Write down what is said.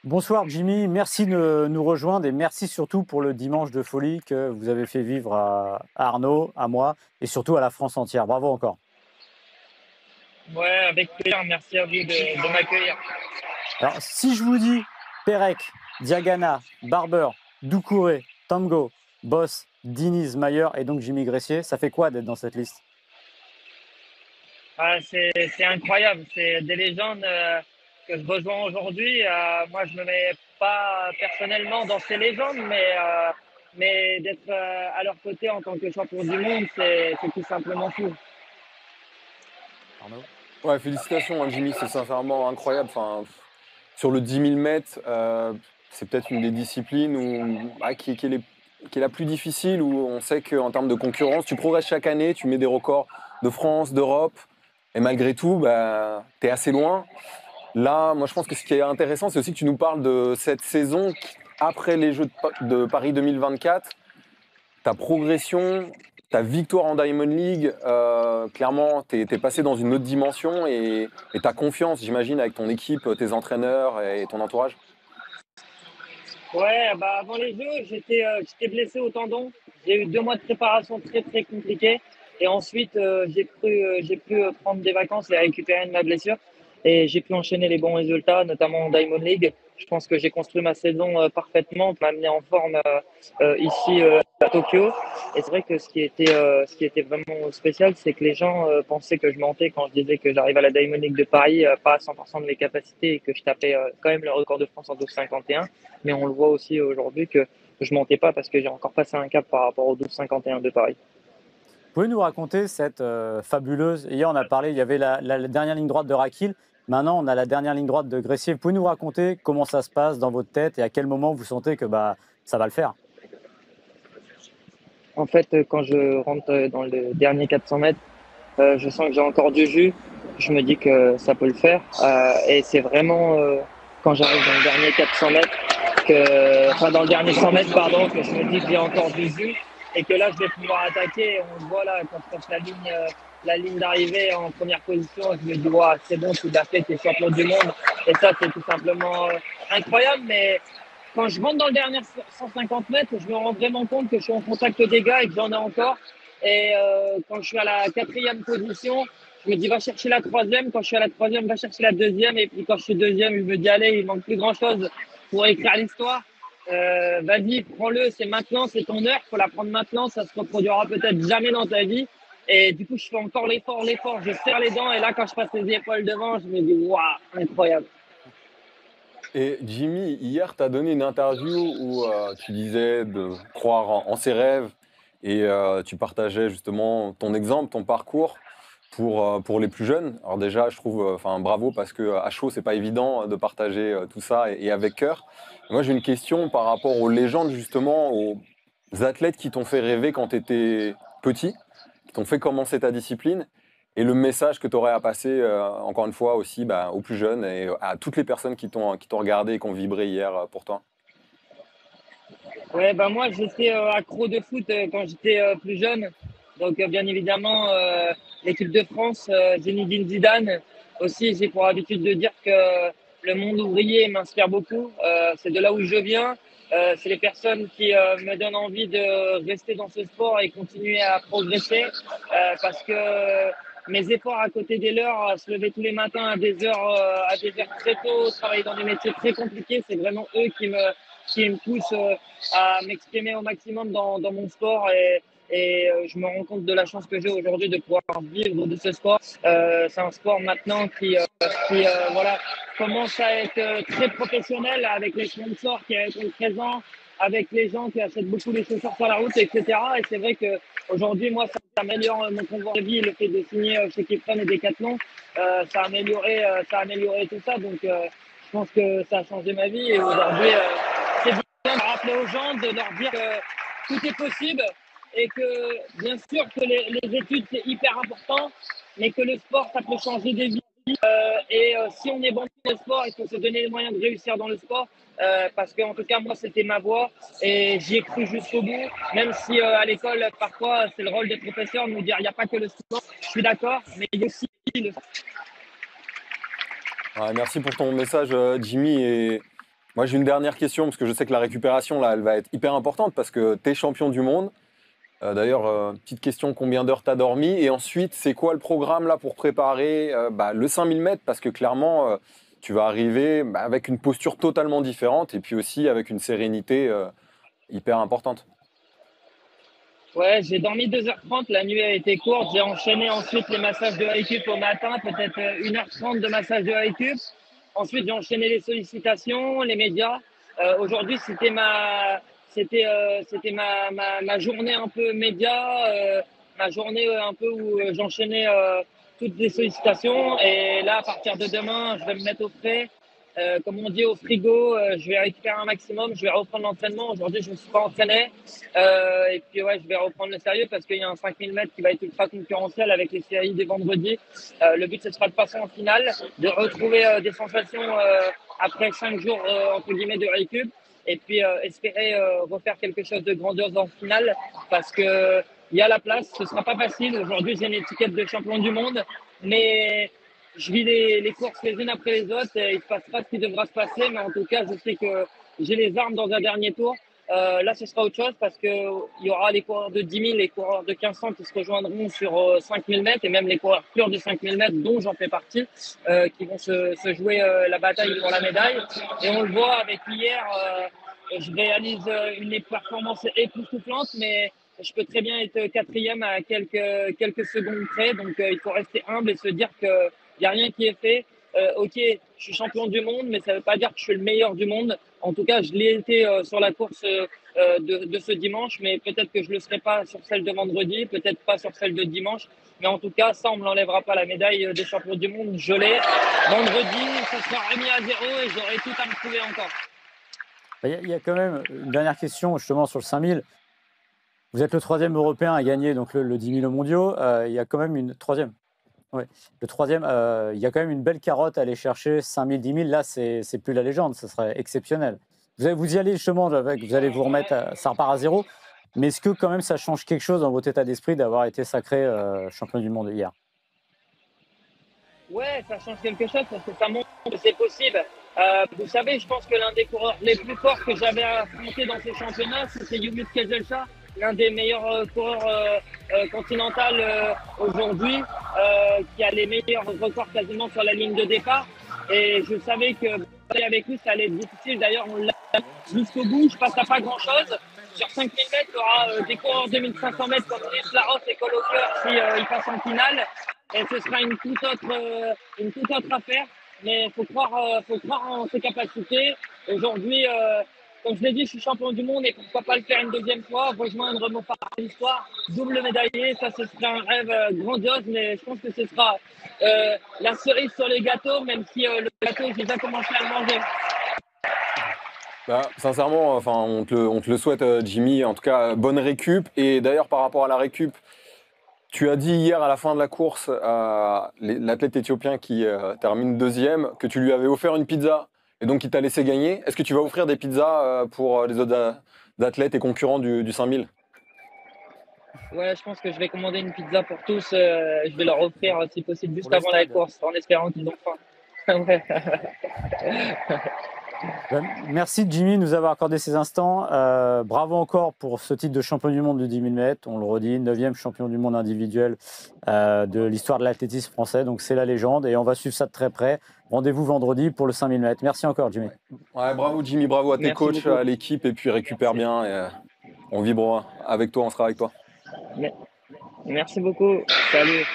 Bonsoir Jimmy, merci de nous rejoindre et merci surtout pour le dimanche de folie que vous avez fait vivre à Arnaud, à moi et surtout à la France entière. Bravo encore. Ouais, avec plaisir. Merci à vous de m'accueillir. Alors si je vous dis Pérec, Diagana, Barber, Doucouré, Tango, Boss, Diniz, Mayer et donc Jimmy Gressier, ça fait quoi d'être dans cette liste? Ah, c'est incroyable. C'est des légendes que je rejoins aujourd'hui. Moi, je me mets pas personnellement dans ces légendes, mais d'être à leur côté en tant que champion du monde, c'est tout simplement fou. Arnaud? Ouais, félicitations, hein, Jimmy, c'est sincèrement incroyable. Enfin, sur le 10 000 mètres, c'est peut-être une des disciplines qui est la plus difficile, où on sait qu'en termes de concurrence, tu progresses chaque année, tu mets des records de France, d'Europe, et malgré tout, bah, tu es assez loin. Là, moi, je pense que ce qui est intéressant, c'est aussi que tu nous parles de cette saison après les Jeux de Paris 2024, ta progression, ta victoire en Diamond League, clairement, tu es passé dans une autre dimension et ta confiance, j'imagine, avec ton équipe, tes entraîneurs et ton entourage. Ouais, bah avant les Jeux, j'étais blessé au tendon. J'ai eu 2 mois de préparation très très compliqués. Et ensuite, j'ai pu prendre des vacances et récupérer de ma blessure. Et j'ai pu enchaîner les bons résultats, notamment en Diamond League. Je pense que j'ai construit ma saison parfaitement, m'a amené en forme ici à Tokyo. Et c'est vrai que ce qui était vraiment spécial, c'est que les gens pensaient que je mentais quand je disais que j'arrive à la Diamond League de Paris, pas à 100% de mes capacités et que je tapais quand même le record de France en 12,51. Mais on le voit aussi aujourd'hui que je mentais pas parce que j'ai encore passé un cap par rapport au 12,51 de Paris. Vous pouvez nous raconter cette fabuleuse. Hier, on a parlé, il y avait la dernière ligne droite de Rakil. Maintenant, on a la dernière ligne droite de Gressier. Vous pouvez nous raconter comment ça se passe dans votre tête et à quel moment vous sentez que ça va le faire? En fait, quand je rentre dans le dernier 400 mètres, je sens que j'ai encore du jus. Je me dis que ça peut le faire. Et c'est vraiment quand j'arrive dans le dernier 400 mètres, enfin dans le dernier 100 mètres, pardon, que je me dis que j'ai encore du jus et que là, je vais pouvoir attaquer. On le voit là, quand je passe la ligne d'arrivée en première position, je me dis, wow, c'est bon, tu l'as fait, tu es champion du monde. Et ça, c'est tout simplement incroyable. Mais quand je rentre dans le dernier 150 mètres, je me rends vraiment compte que je suis en contact des gars et que j'en ai encore. Et quand je suis à la quatrième position, je me dis va chercher la troisième. Quand je suis à la troisième, va chercher la deuxième. Et puis quand je suis deuxième, je me dis allez, il manque plus grand chose pour écrire l'histoire. Vas-y, prends-le, c'est maintenant, c'est ton heure, faut la prendre maintenant, ça se reproduira peut-être jamais dans ta vie. Et du coup, je fais encore l'effort, je serre les dents. Et là, quand je passe les épaules devant, je me dis waouh, incroyable. Et Jimmy, hier, tu as donné une interview où tu disais de croire en ses rêves et tu partageais justement ton exemple, ton parcours pour les plus jeunes. Alors déjà, je trouve, enfin, bravo parce que à chaud, c'est pas évident de partager tout ça et avec cœur. Moi, j'ai une question par rapport aux légendes, justement, aux athlètes qui t'ont fait rêver quand tu étais petit, qui t'ont fait commencer ta discipline. Et le message que tu aurais à passer, encore une fois, aussi bah, aux plus jeunes et à toutes les personnes qui t'ont regardé et qui ont vibré hier pour toi. Ouais, bah moi j'étais accro de foot quand j'étais plus jeune. Donc bien évidemment l'équipe de France, Zinedine Zidane. Aussi j'ai pour habitude de dire que le monde ouvrier m'inspire beaucoup. C'est de là où je viens. C'est les personnes qui me donnent envie de rester dans ce sport et continuer à progresser parce que mes efforts à côté des leurs, se lever tous les matins à des heures très tôt, travailler dans des métiers très compliqués, c'est vraiment eux qui me poussent à m'exprimer au maximum dans mon sport et je me rends compte de la chance que j'ai aujourd'hui de pouvoir vivre de ce sport. C'est un sport maintenant qui voilà, commence à être très professionnel avec les sponsors qui sont présents, avec les gens qui achètent beaucoup les chaussures sur la route, etc. Et c'est vrai que aujourd'hui, moi, ça améliore mon confort de vie, le fait de signer chez Kipton et Decathlon, ça a amélioré tout ça. Donc, je pense que ça a changé ma vie et aujourd'hui, c'est bien de rappeler aux gens, de leur dire que tout est possible et que bien sûr que les études c'est hyper important, mais que le sport ça peut changer des vies. Si on est bon dans le sport, il faut se donner les moyens de réussir dans le sport. Parce que en tout cas moi c'était ma voie et j'y ai cru jusqu'au bout. Même si à l'école parfois c'est le rôle des professeurs de nous dire il n'y a pas que le sport. Je suis d'accord, mais il y a aussi le Ouais, merci pour ton message, Jimmy. Et Moi, j'ai une dernière question, parce que je sais que la récupération, là, elle va être hyper importante, parce que tu es champion du monde. D'ailleurs, petite question, combien d'heures tu as dormi? Et ensuite, c'est quoi le programme là pour préparer le 5000 mètres? Parce que clairement, tu vas arriver avec une posture totalement différente et puis aussi avec une sérénité hyper importante. Ouais, j'ai dormi 2h30, la nuit a été courte. J'ai enchaîné ensuite les massages de récup au matin, peut-être 1h30 de massage de récup. Ensuite, j'ai enchaîné les sollicitations, les médias. Aujourd'hui, c'était ma journée un peu média, ma journée un peu où j'enchaînais toutes les sollicitations. Et là, à partir de demain, je vais me mettre au frais. Comme on dit au frigo, je vais récupérer un maximum, je vais reprendre l'entraînement. Aujourd'hui, je ne me suis pas entraîné. Et puis, ouais, je vais reprendre le sérieux parce qu'il y a un 5000 mètres qui va être ultra concurrentiel avec les séries des vendredis. Le but, ce sera de passer en finale, de retrouver des sensations après 5 jours, entre guillemets, de récup. Et puis, espérer refaire quelque chose de grandiose en finale parce que il y a la place. Ce sera pas facile. Aujourd'hui, j'ai une étiquette de champion du monde, mais je vis les courses les unes après les autres et il se passera ce qui devra se passer. Mais en tout cas, je sais que j'ai les armes dans un dernier tour. Là, ce sera autre chose parce qu'il y aura les coureurs de 10 000, les coureurs de 1500 qui se rejoindront sur 5000 mètres et même les coureurs purs de 5000 mètres, dont j'en fais partie, qui vont se jouer la bataille pour la médaille. Et on le voit avec hier, je réalise une performance époustouflante, mais je peux très bien être quatrième à quelques secondes près. Donc, il faut rester humble et se dire que il n'y a rien qui est fait. Ok, je suis champion du monde, mais ça ne veut pas dire que je suis le meilleur du monde. En tout cas, je l'ai été sur la course de ce dimanche, mais peut-être que je ne le serai pas sur celle de vendredi, peut-être pas sur celle de dimanche. Mais en tout cas, ça, on ne me l'enlèvera pas, la médaille des champions du monde. Je l'ai. Vendredi, ça sera remis à zéro et j'aurai tout à me prouver encore. Il y a quand même une dernière question justement sur le 5000. Vous êtes le 3e européen à gagner donc le 10 000 mondiaux. Il y a quand même une troisième. Ouais. Le 3e, il y a quand même une belle carotte à aller chercher 5 000, 10 000. Là, c'est plus la légende, ce serait exceptionnel. Vous y allez justement, vous allez vous remettre, ça repart à zéro. Mais est-ce que quand même ça change quelque chose dans votre état d'esprit d'avoir été sacré champion du monde hier? Ouais, ça change quelque chose parce que ça montre que c'est possible. Vous savez, je pense que l'un des coureurs les plus forts que j'avais affronté dans ces championnats, c'était Yumit Kejelcha, l'un des meilleurs coureurs continentaux aujourd'hui, qui a les meilleurs records quasiment sur la ligne de départ. Et je savais que avec lui, ça allait être difficile. D'ailleurs, on l'a jusqu'au bout. Je passe à pas grand-chose. Sur 5000 mètres, il y aura des coureurs 2500 mètres comme Nils Laros et Cole Hauker si ils passent en finale. Et ce sera une toute autre affaire. Mais il faut croire en ses capacités. Aujourd'hui, comme je l'ai dit, je suis champion du monde et pourquoi pas le faire une deuxième fois, rejoindre mon parcours d'histoire, double médaillé, ça ce serait un rêve grandiose, mais je pense que ce sera la cerise sur les gâteaux, même si le gâteau, j'ai déjà commencé à le manger. Sincèrement, enfin, on te le souhaite, Jimmy. En tout cas, bonne récup. Et d'ailleurs, par rapport à la récup, tu as dit hier à la fin de la course à l'athlète éthiopien qui termine 2e que tu lui avais offert une pizza et donc il t'a laissé gagner. Est-ce que tu vas offrir des pizzas pour les autres athlètes et concurrents du 5000? Ouais, je pense que je vais commander une pizza pour tous. Je vais leur offrir si possible juste Pour le avant la stade. course en espérant qu'ils ont faim. Ouais. Merci Jimmy de nous avoir accordé ces instants. Bravo encore pour ce titre de champion du monde de 10 000 mètres. On le redit, 9e champion du monde individuel de l'histoire de l'athlétisme français. Donc c'est la légende et on va suivre ça de très près. Rendez-vous vendredi pour le 5000 mètres. Merci encore Jimmy. Ouais, bravo Jimmy, bravo à tes Merci coachs, beaucoup. à l'équipe et puis récupère bien. Et, on vibrera avec toi, on sera avec toi. Merci beaucoup. Salut.